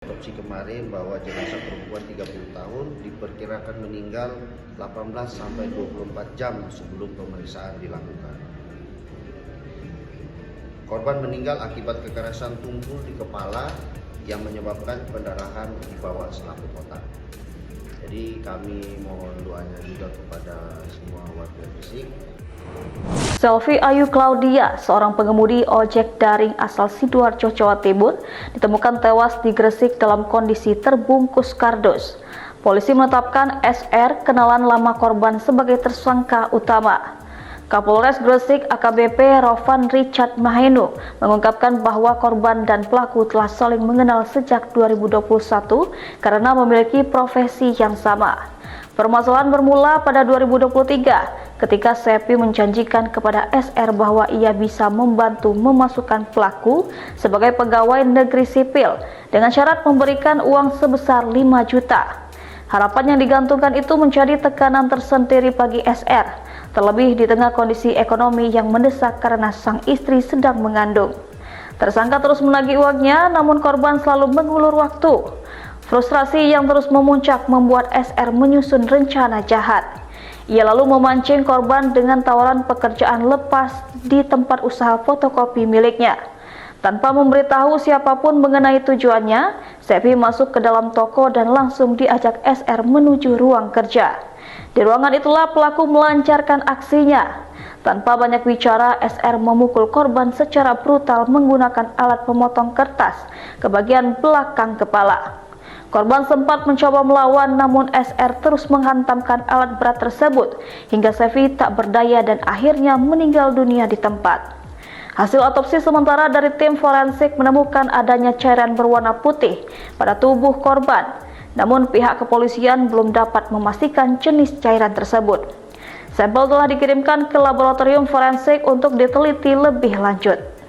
Otopsi kemarin bahwa jenazah perempuan 30 tahun diperkirakan meninggal 18 sampai 24 jam sebelum pemeriksaan dilakukan. Korban meninggal akibat kekerasan tumpul di kepala yang menyebabkan pendarahan di bawah selaput otak. Jadi kami mohon doanya juga kepada semua warga Gresik. Selvi Ayu Claudia, seorang pengemudi ojek daring asal Sidoarjo, Jawa Timur, ditemukan tewas di Gresik dalam kondisi terbungkus kardus. Polisi menetapkan SR, kenalan lama korban, sebagai tersangka utama. Kapolres Gresik AKBP Rovan Richard Mahenu mengungkapkan bahwa korban dan pelaku telah saling mengenal sejak 2021 karena memiliki profesi yang sama. Permasalahan bermula pada 2023 ketika Sepi menjanjikan kepada SR bahwa ia bisa membantu memasukkan pelaku sebagai pegawai negeri sipil dengan syarat memberikan uang sebesar 5 juta. Harapan yang digantungkan itu menjadi tekanan tersendiri bagi SR, terlebih di tengah kondisi ekonomi yang mendesak karena sang istri sedang mengandung. Tersangka terus menagih uangnya, namun korban selalu mengulur waktu. Frustrasi yang terus memuncak membuat SR menyusun rencana jahat. Ia lalu memancing korban dengan tawaran pekerjaan lepas di tempat usaha fotokopi miliknya. Tanpa memberitahu siapapun mengenai tujuannya, Sepi masuk ke dalam toko dan langsung diajak SR menuju ruang kerja. Di ruangan itulah pelaku melancarkan aksinya. Tanpa banyak bicara, SR memukul korban secara brutal menggunakan alat pemotong kertas ke bagian belakang kepala. Korban sempat mencoba melawan, namun SR terus menghantamkan alat berat tersebut hingga Sevi tak berdaya dan akhirnya meninggal dunia di tempat. Hasil otopsi sementara dari tim forensik menemukan adanya cairan berwarna putih pada tubuh korban, namun pihak kepolisian belum dapat memastikan jenis cairan tersebut. Sampel telah dikirimkan ke laboratorium forensik untuk diteliti lebih lanjut.